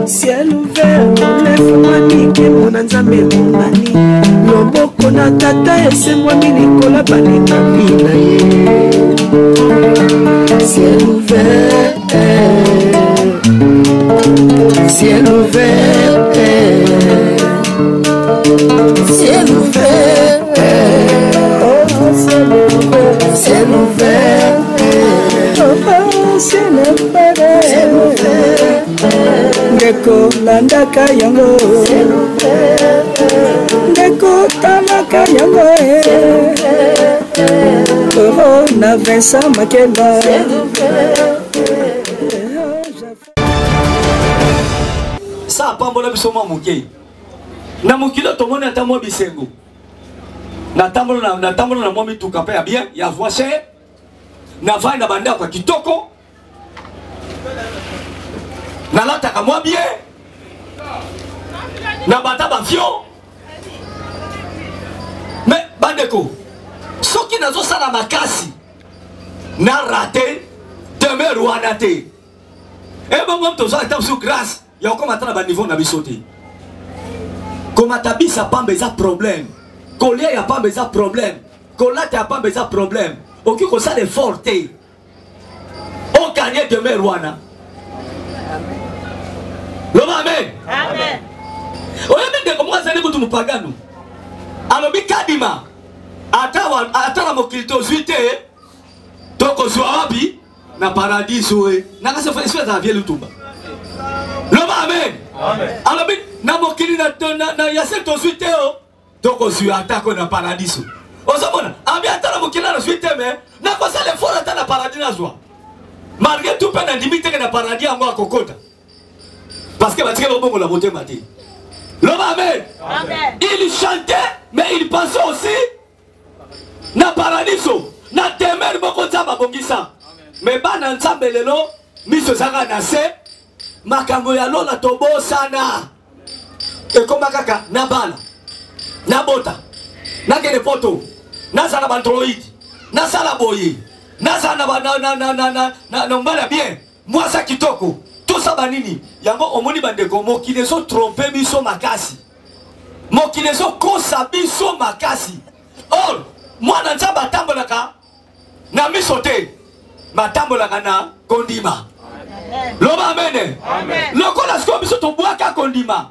Ciel ouvert, lève-moi nique mon anzambe mon mani. Loboko na tata ese moi minikola bani na bina ye. Ciel ouvert, ciel ouvert, ciel ouvert, oh ciel ouvert, ciel ouvert, oh ciel ouvert, ciel ouvert. Ndeko landaka yango, ndeko talaka yango, oh na Vincent Makeba. Ça pambola biso mwa moke. Na mokilo tomoni ata mwa bisengo. Na tambola na mwa mituka pe ya bien, ya voisin. Na vai na banda kwa kitoko. Na lata ka mwa bien. Na bata ba fio. Mais bandeko. Soki nazo sala makasi. Na raté demain Rwanda te. Et bon même tozo ata sous grâce. Ya comme atana ba niveau na bisoté. Comme atabisa pamba eza problème. Kolia ya pamba eza problème. Kolata ya pamba eza problème. Oki ko ça de forte. On gagne demain Rwanda. Loma amen. Amen. Oya mende ko mwaza ne kutu mupagano. Alobi kadima. Ata na mokilito zuite. Toko zwa wapi na paradiso e. Nakase fa espèce de vie lutumba. Loma amen. Amen. Alobi na mokili na yase to zuite o. Toko zwa atako na paradiso. Ozomona, ambi ata na mokili na zuite me. Na ko sale fora ata na paradiso zwa. Malgré tout peine limite que na paradis en moi kokota. Parce que Mathieu Lobongo la beauté maté. L'homme amen. Amen. Il chantait, mais il pensait aussi na paradiso, na temer boko zamba bongisa. Mais bana nzambe lelo, miso zanga na se, makambo ya lola tobo sana. Et comme kaka na bala, na bota, na gene poto, na zana bandroid, na sala boye, na zana na mbala bien, moi ça kitoko. Tout ça banini yango omoni bandeko mokile so tromper biso makasi mokile so kosa biso makasi or mwana nzamba tambolaka na misote matambolaka na kondima loba amene lokola sko biso to bwaka kondima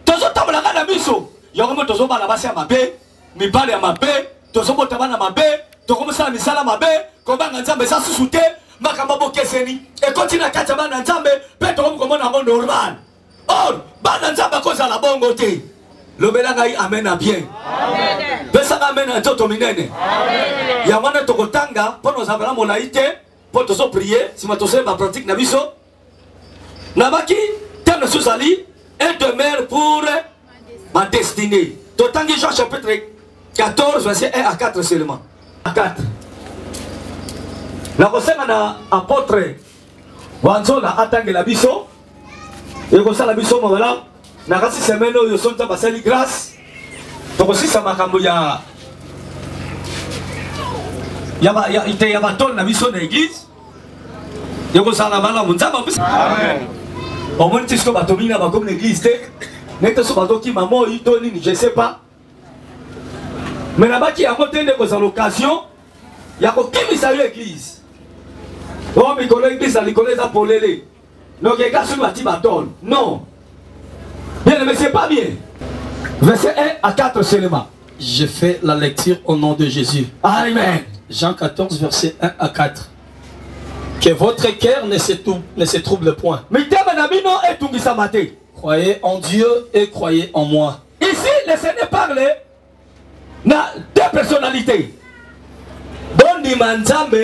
tozo tambolaka na miso yango tozo bana basi ya mabe mibale ya mabe tozo bota bana mabe tokomosala misala mabe kobanga nzambe sa susute makambo keseni et continue à kataba na nzambe peto comme na ngo normal or bana nzamba koza la bongo te lobela ngai amen na bien amen pesa amen na toto minene amen ya wana tokotanga pono zabala molaite poto so prier si matose ba pratique na biso na baki terne susali et demeure pour ma destinée totangi Jean chapitre 14 verset 1 à 4 seulement à 4. Na kosenga na apôtre wanzola atangela biso ekosala biso mobala na kasi semaine oyo sonta basali grâce tokosisa makambo ya baton na biso na église ekosala bala munzamba biso amen omoni tisko batomina bakomi na église te nete so badoki mamo ito nini je sais pas mais na baki yango te nde kozala l'occasion ya kokimisa yo église. Oh, mes collègues disent à l'église à Polélé. Donc, il y a sur bâti bâton. Non. Bien, mais c'est pas bien. Verset 1 à 4 seulement. Je fais la lecture au nom de Jésus. Amen. Jean 14, verset 1 à 4. Que votre cœur ne se trouble point. Croyez en Dieu et croyez en moi. Ici, le Seigneur parle de deux personnalités. Bondi Manzambe.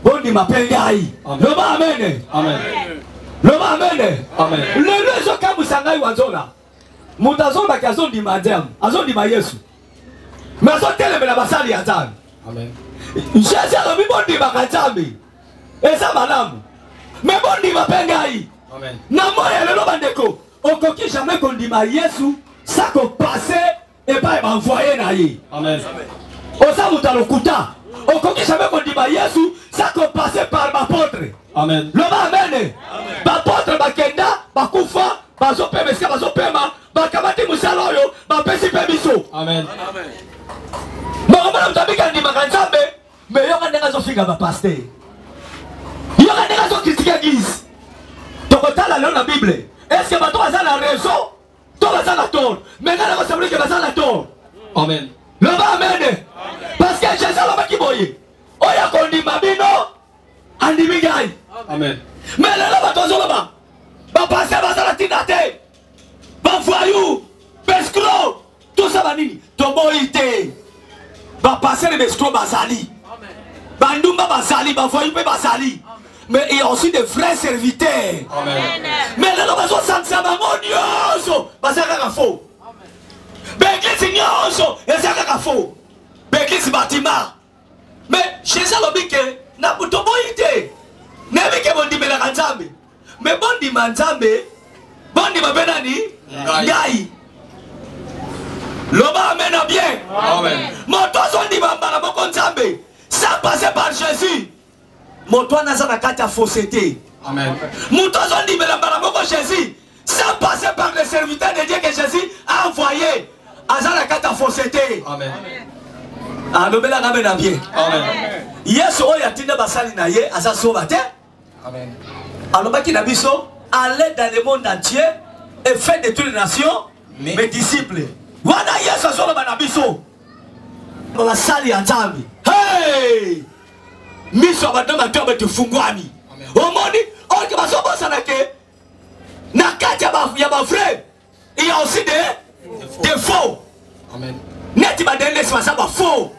Bondi Mapengai. Loba amen. Amen. Loba amen. Amen. Le lezo kamusangai wanzola. Mutazomba kazondi Manzam. Azondi ma Yesu. Mais azotele me la basali ya Nzambe. Amen. Jésus a mis bondi Makanzambe. Et ça madame. Mais bondi Mapengai. Amen. Na moya lelo bandeko. Okoki jamais kondima Yesu. Ça ko passer et pas m'envoyer na ye. Amen. Osa mutalokuta. Au cours jamais qu'on dit Yesu, ça qu'on passait par l'apôtre. Amen. L'homme amène. L'apôtre Bakenda, Bakoufa, Bazopema, Bazopema, Bakamati Moussaloyo, Bapesi Pemiso. Amen. Maman, vous avez gagné ma canzambe, mais il y a des raisons qui sont pasteur. Il y a des raisons qui critiquent l'église. Donc, on a la Bible. Est-ce que tu as la raison? Tu as la tort. Mais là, on sait que tu as la tort. Amen. Le amen. Parce que Jésus l'a qui boye. On y a qu'on dit Mabino, Andimigaï. Amen. Mais là, on va là-bas. On passe à la tinate. On voyou, Bescro, tout ça va dire. Tomoïté. On passe les Bescro Basali. Bandumba Basali, on voyou Basali. Mais il y a aussi des vrais serviteurs. Amen. Mais là, on va s'en savoir. Parce que faux. L'église ignoce, et c'est un faux. L'église bâtiment. Mais chez ça, l'on dit que n'a pas de bonité. N'a pas de bonité, mais bon dit manzambe, bon dit ma benani, gaï. L'homme amène bien. Amen. Mon toit son dit ma baraboko nzambe. Ça passe par Jésus. Mon toit n'a pas de fausseté. Amen. Mon toit son dit ma baraboko Jésus. Ça passe par les serviteurs de Dieu que Jésus a envoyé. Azala kata fausseté. Amen. Alobela na bena bien. Amen. Yesu oya tinda basali na ye asa soba te. Amen. Alobaki na biso, allez dans le monde entier et faites de toutes les nations mes disciples. Wana Yesu asoba na biso. Basali ya nzambi. Hey! Miso badoma toba tufungwani. Omoni, oki basoba sana ke na kati ya ba frère. Il y a aussi des faux. Amen. Neti badende si basaba faux.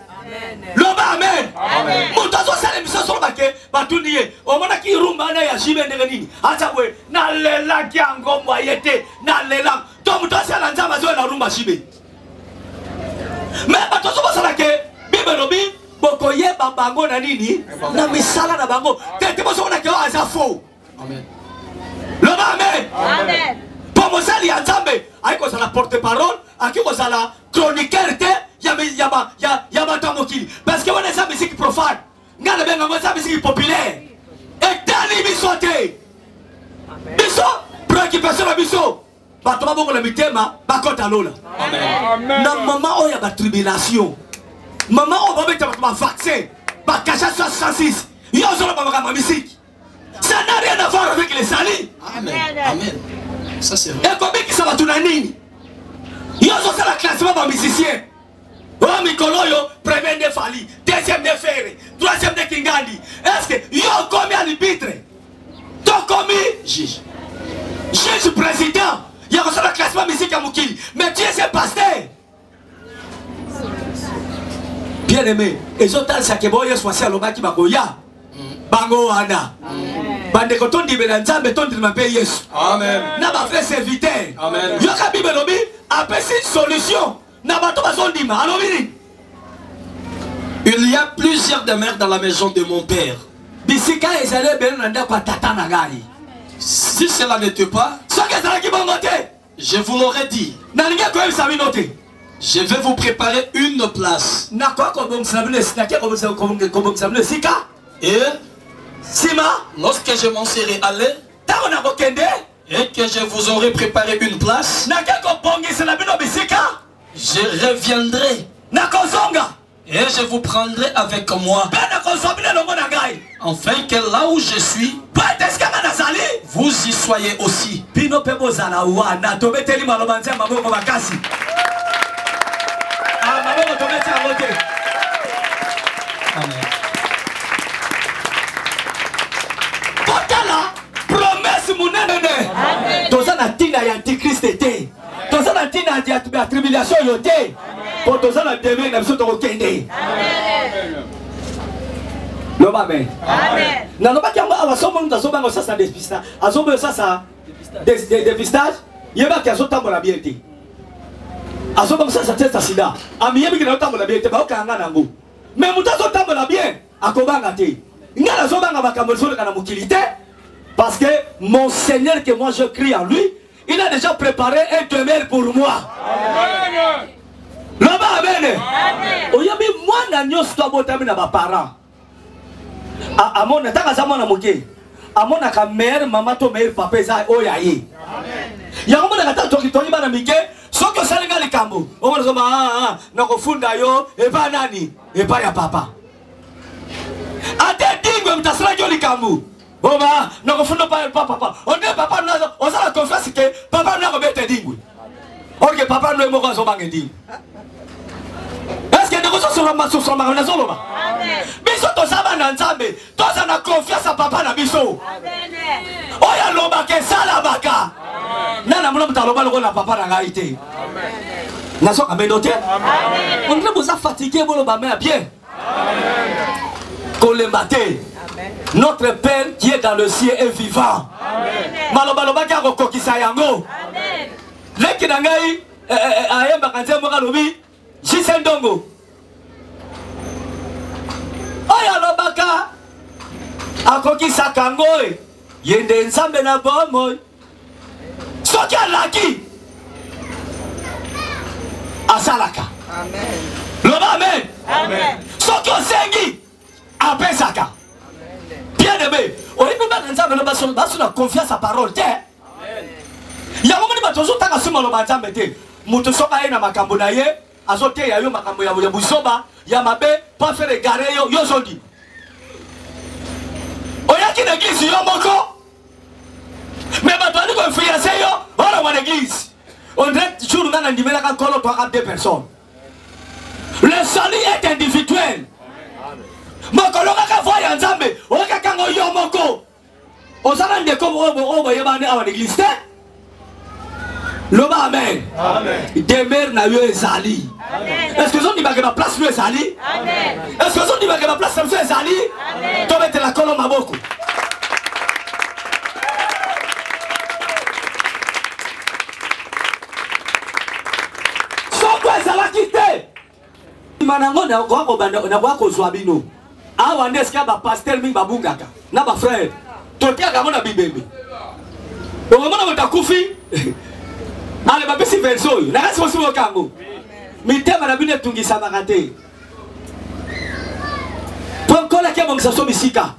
Loba amen. Amen. Mutazo sale miso so bake batuniye. Omona ki rumba na ya jibe ndenge nini. Acha bwe na lela ki angomwa yete na lela. To mutazo sala nzama zo na rumba jibe. Mais batozo basala ke bibe lobi boko ye bango na nini na misala na bango. Tete boso na ke aza faux. Amen. Loba amen. Amen. Pomosali ya nzambe aiko sala porte-parole akiko sala chroniqueur te ya batomokili parce que on est ça musique profane ngana benga ngo ça musique populaire etani biso te biso préoccupation na biso bato babongo na mitema bakota lola Amen. na mama oya ba tribulation mama o babeta ba vaccin ba cacha 66 yo solo ba ba musique ça n'a rien à voir avec les salis. Amen. Amen. Ça c'est vrai. Et combien qui ça va tout nini? Ils ont fait la classement par musicien. Oh Mikoloyo, premier de Fali, deuxième de Ferré, troisième de Kingali. Est-ce que ils ont combien d'arbitres? T'as combien? Juge. Juge président. Il y a fait la classement musique à Moukili. Mais tu es ce pasteur. Bien aimé. Et ont tant ça que boye soit à l'obaki bagoya. Bango ana. Bande koton di belanzambe ton di mapé Yesu. Amen. Na ba frère serviteur. Amen. Yoka bibe lobi apesi solution. Na bato bazondima. Alobini. Il y a plusieurs demeures dans la maison de mon père. Bisika ezale beno nanda kwa tata na gai. Si cela n'était pas, Soki ezala ki bongo te. je vous l'aurais dit. Na linga ko ebisa bino te. Je vais vous préparer une place. Na kwa ko bongisa bino sika ke ko bongisa bino sika. Et Sima. lorsque je m'en serai allé Tango na kokende. et que je vous aurai préparé une place, Na ke ko bongisa na bino bisika. je reviendrai Na kozonga. et je vous prendrai avec moi, Bana kozobina longo na gai. afin que là où je suis, Pateska na zali. vous y soyez aussi. Bino pe bozala wana to beteli maloba nzema maboko makasi. Ah maboko to beti amote. Amen. Potala promesse munene. Toza na tina ya antichrist te. Toza na tina ya tribulation yo te. Po toza na demain na biso to kokende. Loba amen. Amen. Na loba ki awa somo nda soba ngo sasa dépistage. Azobo sasa dépistage. Yeba ki azotambola bien te. Azoba sasa test sida. Ami yebi ki na otambola bien te ba okanga nango. Mais muta azotambola bien akobanga te. Ngala azobanga makambo solo kana mukilité parce que mon Seigneur que moi je crie en lui, il a déjà préparé un demeure pour moi. Loba amen. Oyabi mwana nyonso to abotami na ba parents. Amona taka za mwana moke. Amona ka mère maman to mère papa za oyaye. Amen. Yango mona kata toki bana mike soki osalinga likambo. Omona soma na kofunda yo e ba nani? E ba ya papa. Ate dingwe mtasala jo likambo. Oma na kofunda pa papa. Onde papa nazo osala confiance ke papa na ko bete dingwe. Ok papa no mo ko so bange dingwe. Est-ce que nous sommes en train biso tozaba na nzambe toza na confiance à papa na biso oya loba ke sala baka nana mona mutaloba loko na papa na ngai te naso amenote on dirait vous a fatigué bolo ba mais bien kolemba te notre père qui est dans le ciel est vivant maloba loba ka ko kokisa yango leki na ngai ayemba kanze mo kalobi Jisendongo oya lobaka akokisa kangoe yende nsambe na bomo soki alaki asalaka amen loba amen amen soki osengi apesaka bien aimé oyebi bana nzambe loba baso na confiance à parole te amen yango moni bato ozotanga sima loba nzambe te mutu soka ye na makambo na ye azote ya yo makambo ya busoba ya mabe pas faire égarer yo zodi oyaki na église yo moko mais bato ali ko influencer yo wala wa l'église on dirait jour ngana ndimela ka kolo to deux personnes le salut est individuel mokolo ka voya nzambe oka kango yo moko osala ndeko obo yebane awa l'église Loba amen. Amen. Demeure na yo ezali. Amen. Est-ce que vous avez ma place yo ezali? Amen. Est-ce que vous avez ma place yo ezali? Amen. To mettre la colonne maboko. Soko ezala kite. Manango na ko banda na ko zwabino. Awa ndeska ba pasteur mi babungaka. Na ba frère. Tokia kama na bibembe. Omona mtakufi. Ale babisi verso yo nakasi bosi bokango mitema na bine tungisa makate ponkola ke bongisa so bisika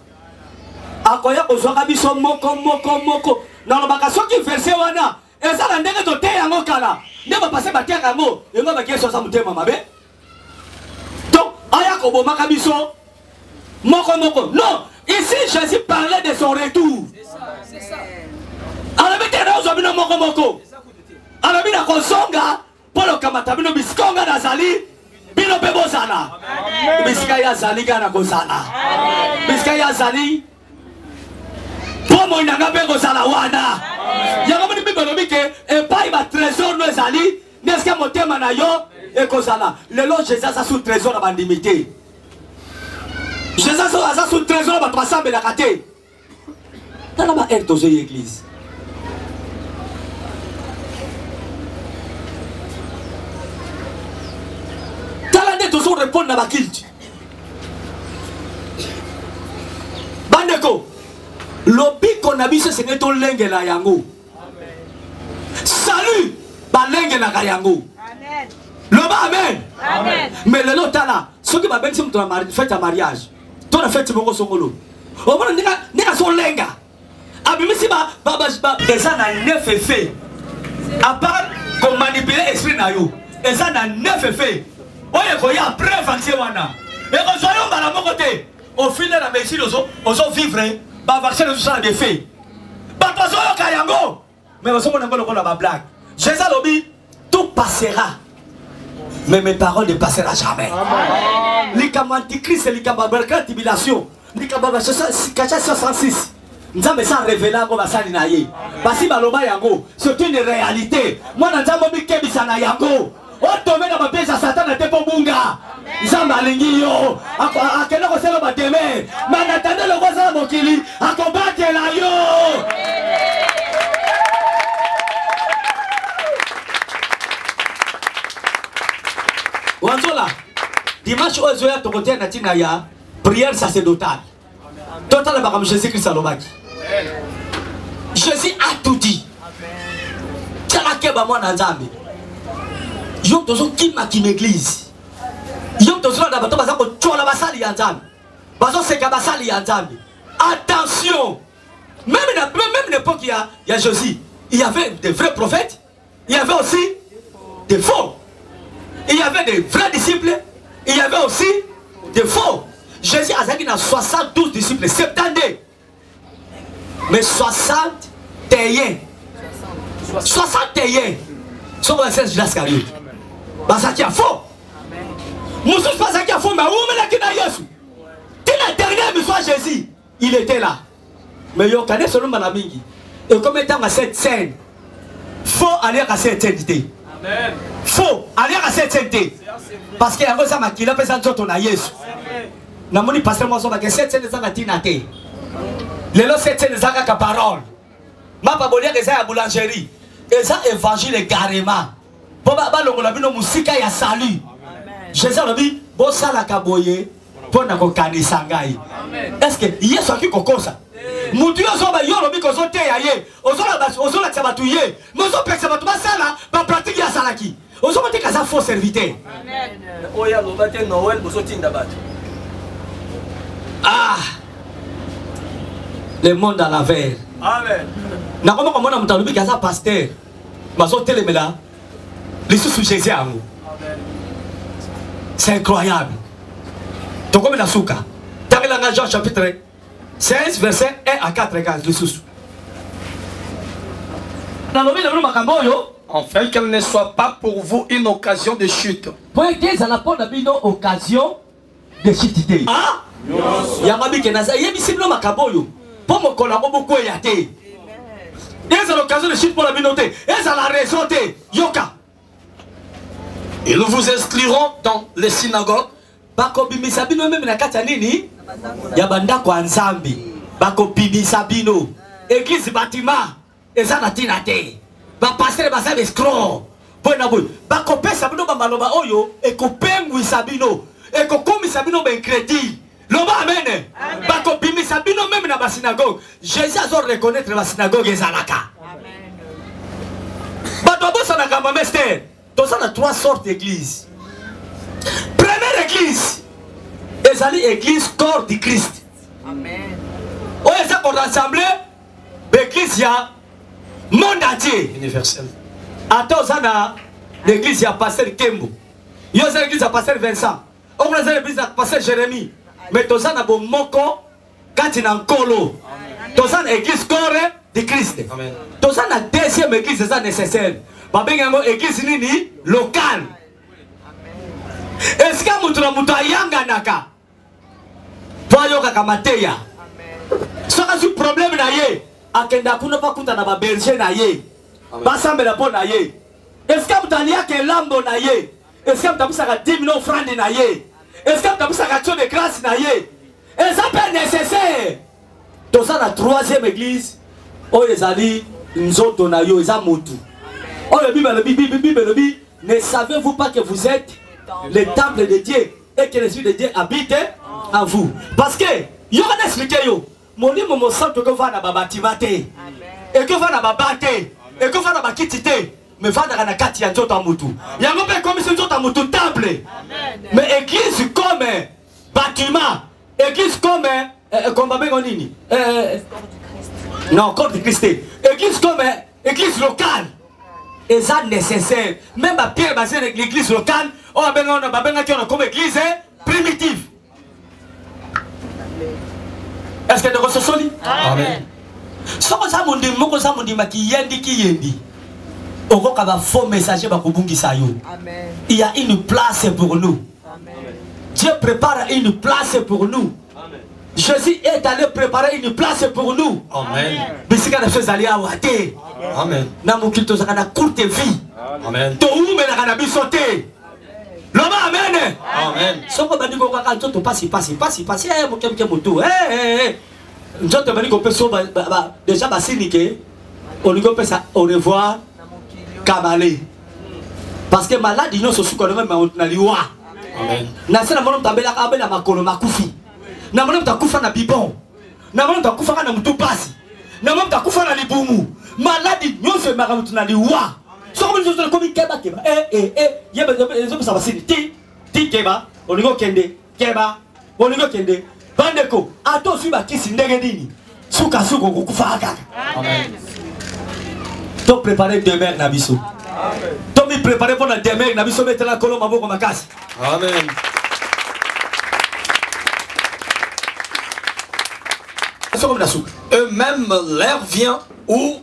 akoya kozwaka biso moko na lobaka soki verse wana ezala ndenge to te yango kala nde bapase batiaka yango yango bakiyeso sa motema mabe donc aya kobomaka biso moko non ici Jésus parlait de son retour c'est ça alors maintenant nous avons moko alors bina kosonga polo kamata bino biskonga na zali bino bebo zala bisika ya zali kana kozala bisika ya zali pomo inanga bego zala wana yango moni bibelo bike e pai ba trésor no zali neska motema na yo e kozala lelo Jésus a sous trésor na bandimité Jésus a sous trésor ba trasambe la kate tala ba ertoze église toujours répondre à la culte. Bandeko, l'obi qu'on a vu c'est que ton lingue la yango. Salut, ba lingue la yango. Amen. Loba amen. Amen. Mais le lot là, ceux qui m'appellent sur ton fête à mariage, ton fête mon songolo. Au moins nega son lingue. Abimisi ba déjà na 9 effets. À part qu'on manipule l'esprit na yo, et ça na 9 effets. Oye koya preuve vaccin wana et ko soyo bala moko te au fil de la médecine ozo vivre ba vaccin ozo sala des faits ba to soyo kayango mais ozo mona ngolo kola ba blague Jésus lobi tout passera mais mes paroles ne passeront jamais amen likama antichrist likama barka tribulation likama ba 66 nzambe sa révéler ngo basali na ye basi baloba yango c'est une réalité mwana nzambe bikebisa na yango otombe na bapesa satana te po bunga nzambe alingi yo akende kosala bateme mana tande lokozala mokili akobatela yo wanzola dimanche oyo ezoya tokotia na ntina ya prière sacerdotale totala makambo Jésus Christ alobaki Jésus a tout dit tala keba mwana nzambe Yo tozo kima ki l'église. Yo tozo na bato baza ko tchola basali ya nzambe. Bazo seka basali ya nzambe. Attention. Même l'époque il y a Josie, il y avait des vrais prophètes, il y avait aussi des faux. Il y avait des vrais disciples, il y avait aussi des faux. Jésus a dit qu'il a 72 disciples, 70. Mais 61. 61. Sont restés Judas Iscariote. Parce qu'il y a faux. Moussous pas qu'il y a faux, mais où est-ce qu'il y a Jésus? Dès la dernière mission Jésus, il était là. Mais il y a seulement Manamingi. Et comme étant à cette scène, faut aller à cette scène. Faut aller à cette scène. Parce qu'il y a un peu qui l'a présenté ton Jésus. Na moni pasteur moi que cette scène est tinate. Les lots cette scène est parole. Ma pas bolia que ça à boulangerie. Et ça évangile carrément. Pour ba longola bino musika ya salut. Jésus a dit bo sala kaboye pour na ko kanisa ngai. Est-ce que Yesu aki kokosa? Mutu yo so ba yo lobi ko so te ya ye. Ozola tsabatu ye. Mozo peksa batu ba sala ba pratique ya salaki. Ozo mate kaza faux serviteur. Amen. Oya lo bate Noël bo so tinda batu. Ah, le monde à l'envers. Amen. Na comment comment on m'a dit que ça pasteur, mais on télé là, les sous Jésus à nous. C'est incroyable. Donc comme la souka. Dans le Jean chapitre 16 verset 1 à 4 regarde les sous. Enfin qu'elle ne soit pas pour vous une occasion de chute. Pour que ça n'a pas une occasion de chute. Ah. Yamabi kenaza yebisibino makaboyo pour me collaborer beaucoup yate. Et c'est l'occasion de chute pour la communauté. Et c'est la raison de yoka. Ils vous inscriront dans les synagogues. Bako bimisabino même na kati nini? Ya banda kwa nzambi. Bako bimisabino. Église bâtiment. Et ça na tinate. Ba pasteur ba sa escroc. Bona boy. Bako pesa bino ba maloba oyo e ko pengwi sabino. E ko komi sabino ben crédit. L'homme amen. Bako bimi sabino même dans la synagogue. Jésus a reconnaître la synagogue et Zalaka. Amen. Batobo sanaka mamester. Donc ça a trois sortes d'églises. Première église. Ezali église corps du Christ. Amen. Oh ça qu'on rassemble l'église ya monde entier universel. Attends ça na l'église ya pasteur Kembo. Yo c'est l'église ya pasteur Vincent. On a l'église ya pasteur Jérémie. Mais tout ça n'a pas moko quand il en colo. Tout ça église corps de Christ. Tout ça la deuxième église c'est ça nécessaire. Babenga église nini locale. Est-ce que mutura mutayanga naka? Toi yoka kamateya. Ça a un problème na ye. Akenda kuna pa kuta na ba berger na ye. Basambe la pona ye. Est-ce que mutalia ke lambo na ye? Est-ce que mutabusa ka 10 000 francs na ye? Est-ce que tu as une action de grâce? Et ça peut être nécessaire. Dans la troisième église, oh les amis, nous autres nayo, ils ont moutou. Oh le Bible, ne savez-vous pas que vous êtes le temple de Dieu et que l'Esprit de Dieu habite en vous? Parce que, il y a un expliqué, mon livre me semble que vous avez un bâtiment, et que vous avez un bâtiment, et que vous avez un kitite. Mais va dans la carte, il y a un autre moutou. Il y a un peu comme si un moutou temple. Mais église comme bâtiment, église comme non, corps du Christ. Église comme église locale. Et ça nécessaire. Même à Pierre basé l'église locale, on a besoin comme église primitive. Est-ce que vous êtes solide? Amen. Ça mon dit, mon ça mon dit, qui yendi. Un faux messager il y a une place pour nous. Amen. Dieu prépare une place pour nous. Amen. Jésus est allé préparer une place pour nous. Amen. Amen. Courte vie. Amen. Amen. Amen. Au revoir. Kabalé. Parce que malade, ils sont sous le même liwa. Amen. Nasena mono tabela kabela makolo makufi. Na mono takufa na bibon. Na mono takufa na mutupasi. Na mono takufa na libumu. Malade, ils sont maramutu na liwa. Soko nous sommes comme keba keba. Il y a des hommes ça va signer. Ti keba. On y go kende. Keba. On y go kende. Bandeko. Ato suba kisi ndege dini. Suka suko kukufa kaka. Amen. To préparer demain na biso. Amen. To mi préparer pour la demain na biso mettre la colombe maboko makasi. Amen. Eux-mêmes, l'heure vient où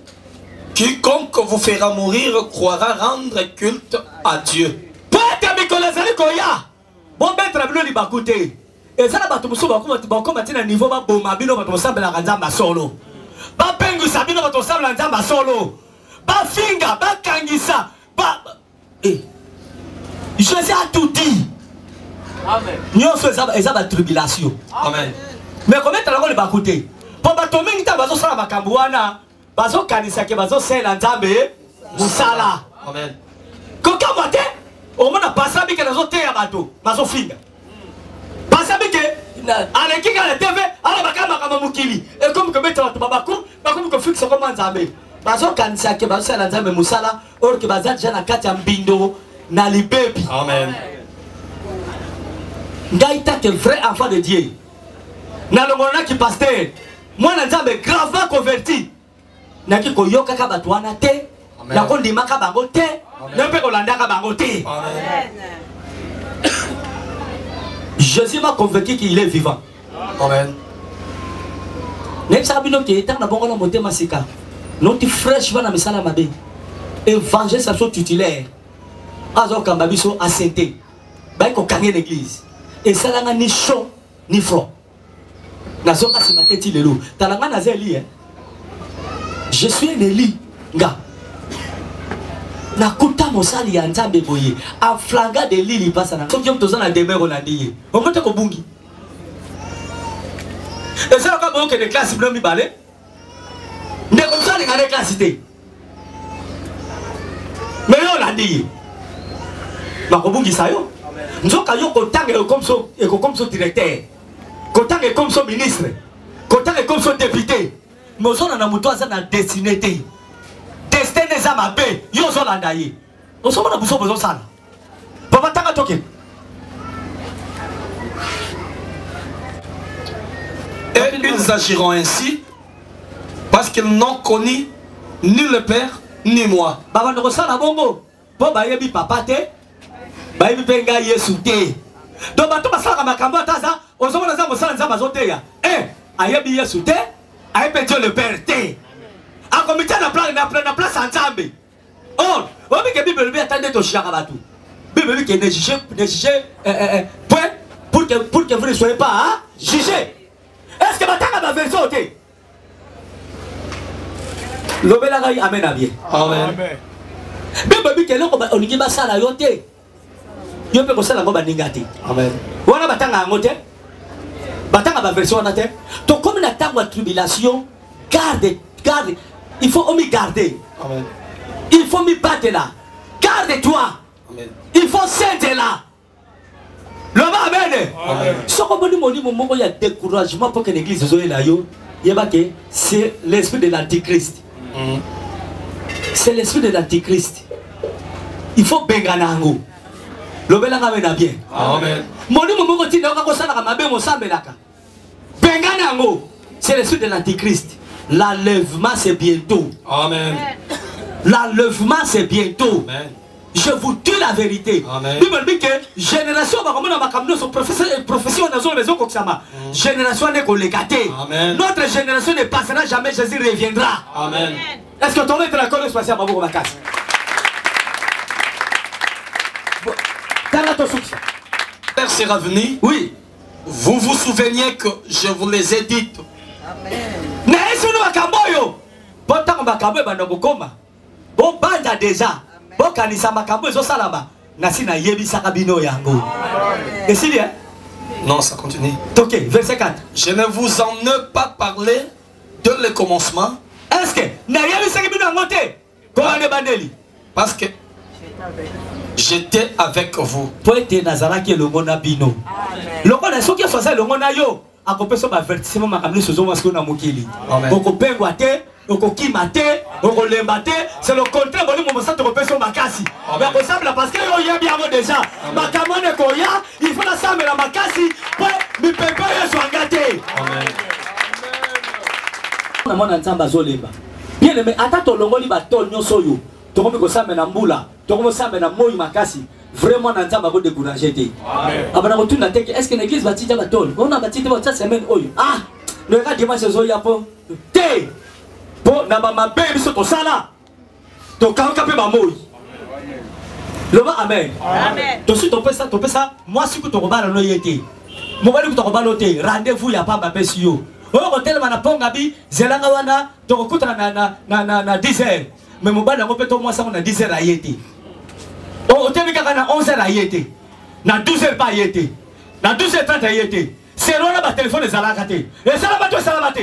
quiconque vous fera mourir croira rendre culte à Dieu. Pata mikolazali koya. Bon mettre bino li bakute. Et ça la bato muso bakoma tina niveau ba boma bino bato sambela nzamba solo. Ba pengu sabino bato sambela nzamba solo. Ba finga, ba kangisa, ba je sais à tout dit. Amen. Nyonso eza ba tribulation. Amen. Mais comment tu as le bakute? Pour bato mingi ta bazo sala makambo wana, bazo kanisa ke bazo sela nzambe musala. Amen. Koka mate, o mona pasa bike nazo te ya bato, bazo finga. Pasa bike ale kika la TV, ala bakama kama mukili. Et comme que mettre bato babako, bakomi ko fixe comme nzambe. Bazo kanisa ke bazo sela nzambe musala, or ke baza déjà na kati ya mbindo na libebi. Amen. Ngaïta que vrai enfant de Dieu. Na longona ki pasteur. Moi nzambe gravement converti. Na ki koyoka ka bato wana te. Na ko ndima ka bango te. Na pe ko landa ka bango te. Amen. Jésus m'a convaincu qu'il est vivant. Amen. Ne sabino ki etant na bongo na motema sika. Noti fresh va na misala mabe. Évangile ça soit titulaire. Azo kamba biso asenté. Ba ko kangé l'église. Et ça là ni chaud ni froid. Nazoka si mateti lelo. Talanga na zeli je suis un Eli nga. Na kuta mosali ya nzambe boye. A flanga de lili pasa na. Soki mtoza na demeure na ndiye. Ongote ko bungi. Et ça ka bonke de classe blomi balé. Ne comme ça les gars classe té. Mais yo la ndiye. Ba ko bungi sayo. Nzoka yo ko tanga comme so directeur. Kotant est comme son ministre, Kotant est comme son député. Mais on a un na destiné. Destin des amabé, yo son landaye. On s'en va besoin de ça. Papa tanga toke. Et ils agiront ainsi parce qu'ils n'ont connu ni le Père ni moi. Baba no sala bongo. Po ba yebi papa te. Ba yebi penga Yesu te. Donc bato basala makambo ataza. On s'en va dans un salon zabazoteya. Ayebi Yesu te, ayebi Dieu le Père te. A comité na place ensemble. Oh, on dit que Bible lui attendait au chakabatu. Bible lui qui ne juge point pour que vous ne soyez pas jugés. Est-ce que matanga ma version te? Lobela gai amen à bien. Amen. Bible lui qui on dit ba sala yote. Yo pe ko sala ngo baningati. Amen. Wana batanga ngote. Batanga ba version na te. To comme na tango tribulation, garde. Il faut me garder. Amen. Il faut me battre là. Garde-toi. Amen. Il faut s'aider là. Le amen. Amen. Ce qu'on il y a découragement pour que l'église soit là. C'est l'esprit de l'antichrist. C'est l'esprit de l'antichrist. Il faut benganango. Le belanga mena bien. Amen. C'est l'esprit de l'antichrist. L'enlèvement c'est bientôt. Amen. L'enlèvement c'est bientôt. Amen. Je vous dis la vérité. Amen. Bible dit que génération profession génération n'est collégatée. Amen. Notre génération ne passera jamais, Jésus reviendra. Amen. Est-ce que tu es d'accord avec ce Babou Makas? Père sera venu. Oui. Vous vous souvenez que je vous les ai dites. Amen. Mais nous makamboyo. Pourtant makambo bando bokoma. Bon banda déjà. Bon kanisa makambo zo salama. Nasi na yebi sakabino yango. Et si bien? Non, ça continue. OK, verset 4. Je ne vous en ai pas parlé de le commencement. Est-ce que na yebi sakabino ngote? Comment ne bandeli? Parce que j'étais avec vous. Poete nazaraki le mona bino. Le mona soki faisait le mona yo. Akopeso ba vertissement makamli sozo masko na mokili. Boko pengwa te okokima te, okolemba te, c'est le contraire, boni momosa te repese makasi. Mais ressemble parce que yo y'a bien déjà. Makamone koya, il faut la same la makasi, pour mi pepe yo swangate. Amen. Na mona nzamba zolemba. Bien aimé, ata to longoli ba tol nyoso yo. To komi ko same na mbula, to komi same na moyi makasi. Vraiment na nzamba ko décourager te. Amen. Abana ko tuna teke, est-ce que l'église va tija ba tol? On a batité ba cette semaine oyo. Ah, le gars dimanche zo ya po. Te. Po na ba mabe biso to sala. To kanka pe ba moyi. Le va amen. Amen. To si to pesa, moi si ko to ko bala no yete. Mo bali ko to ko bala te, rendez-vous ya pa ba pesi yo. Oh, tellement na ponga bi, zelanga wana, to ko kuta na 10h. Mais mo bala ko pe to moi ça na 10h a yete. Oh, tu as vu qu'il y a 11h à y être. Na 12h pas y être. Na 12h30 à y être. C'est là le téléphone est à la gâte. Et ça la bateau, ça la batte.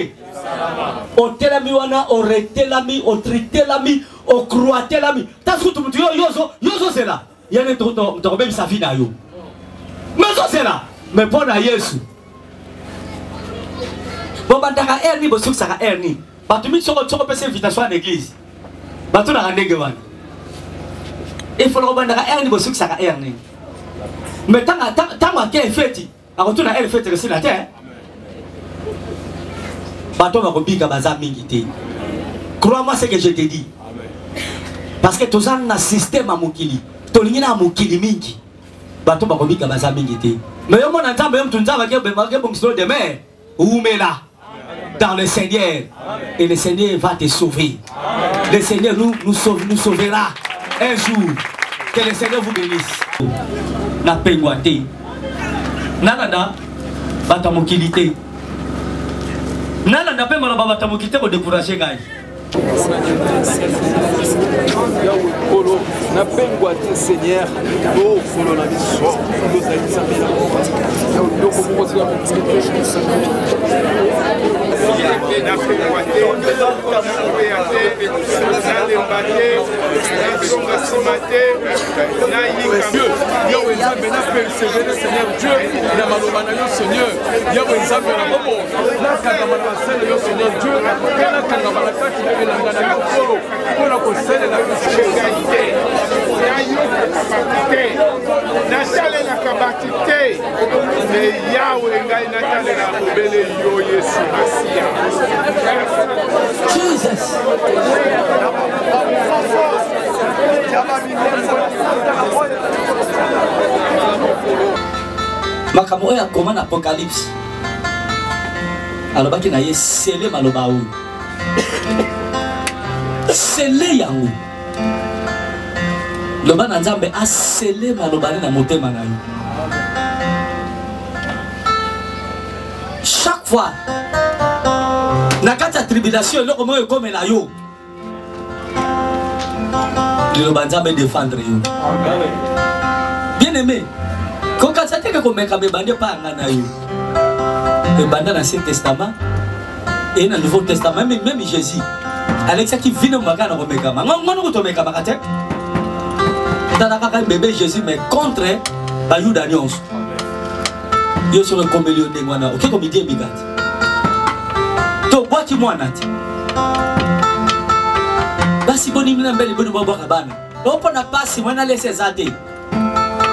O telami wana, o retelami, o tritelami, o croatelami. T'as ce que tu me dis, yozo c'est là. Il y a un truc de même sa vie na yo. Mais ça c'est là. Mais pour na Yesu. Bon bandaka erni, bo suk saka erni. Batumi soko pese invitation à l'église. Batu na randege wana. Il faut le reprendre à Ernie Bossuk Saka Ernie. Mais tant qu'il est fait, à retour à elle fait rester la terre. Bateau va repiquer à Bazar Mingité. Crois-moi ce que je te dis. Parce que tous un système à Moukili. Tolingina à Moukili Mingi. Bateau va repiquer à Bazar Mingité. Mais au moins, on entend même tout le temps avec un bon slow de mer. Où mais là dans le Seigneur. Et le Seigneur va te sauver. Le Seigneur nous sauvera. Un jour, que le Seigneur vous bénisse. Na penguate. Nana, batamokilité. Nana, na pemala batamokilité pour décourager Gaï. Na penguate, Seigneur. Oh, follow la mission. Nous Jesus. Makambo ya comment Apocalypse. Alors baki na ye scellé maloba ou. Scellé yango. Le bana nzambe a scellé maloba na motema na yo. Chaque fois na kati ya tribulation eloko moyo ekomela yo lelo banzambe défendre yo. Bien aimé kokatisa teke komeka bebande pa yanga na yo ebanda na Ancien Testament et na Nouveau Testament même Jésus alexaki vino maka na komekama ngono kotomekama te tala kaka bébé Jésus mais contre bayuda nyonso yo sur le combelio de mwana ok comme idée bigati to boati mwana ti basi boni mina mbele boni bwa bana opo na pasi mwana laisser zate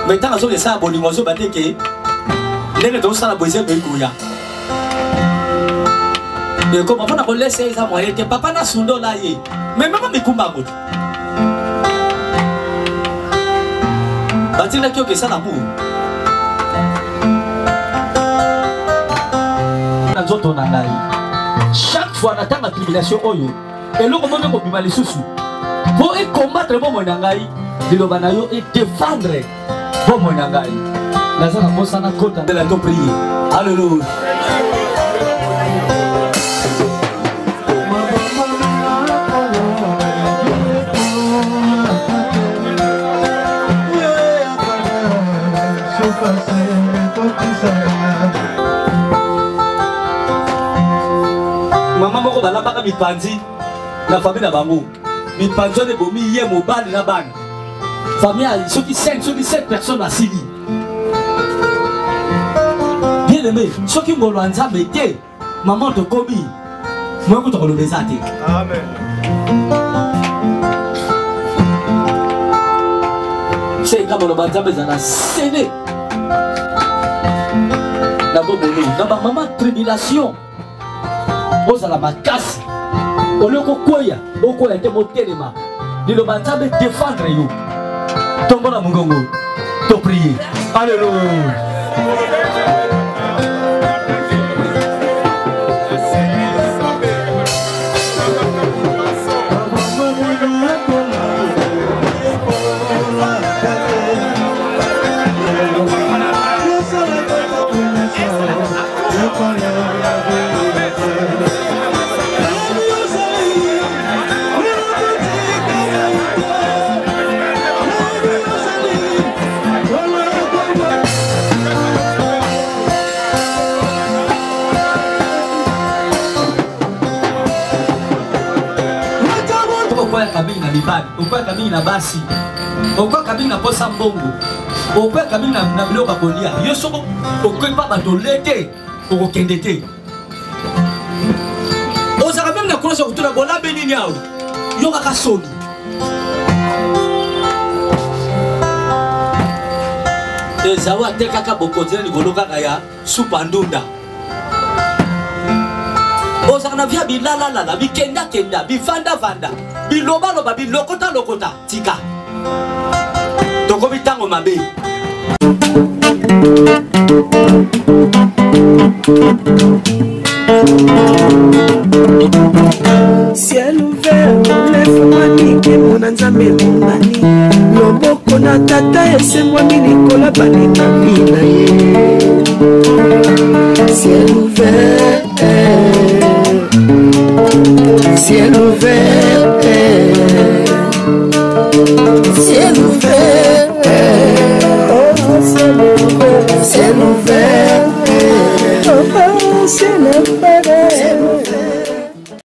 mais tant que ça boni mozo bateke ndenge to sala boise be kuya mais comme on a ko laisser ça moyen que papa na sundo la ye mais maman mikumba boto batina kyo ke ça na pour chaque fois na tanga tribulation oyo eloko moko ko bima lisusu pour combattre bomo na ngai liloba na yo et défendre bomo na ngai naza na bosa na kota de la to prier. Alléluia. Maman moko balabaka mipanzi na famille na bango mipanzi ne bomi ye mobali na bana famille soki 5 soki 7 personnes asili bien aimé soki ngolo nzambe te maman to komi moi que tu le baiser. Amen. C'est comme le banzambe dans la scène. La bonne maman tribulation. Oza la makasi. Oloko koya, okoya te motelema. Ni le banzambe défendre yo. Tombo na mungongo. To prier. Alléluia. Kabini na libani, ukwa kabini na basi, ukwa kabini na posa mbongo, ukwa kabini na biloka kolia. Yo soko ukwe pa batolete, ukokendete. Oza kabini na krosa kutuna bola beni nyao. Yo kaka soni. Ezawa te kaka bokozela ni koloka kaya supandunda. Ozana via bilala la bikenda kenda bifanda vanda biloba loba bilokota lokota tika toko bitango mabe. Ciel ouvert, lève-moi nike mona nzambe mongani loboko na tata esemwa milikola baninga bina ye. Ciel ouvert, ciel ouvert, ciel ouvert, ciel ouvert, ciel ouvert, ciel ouvert.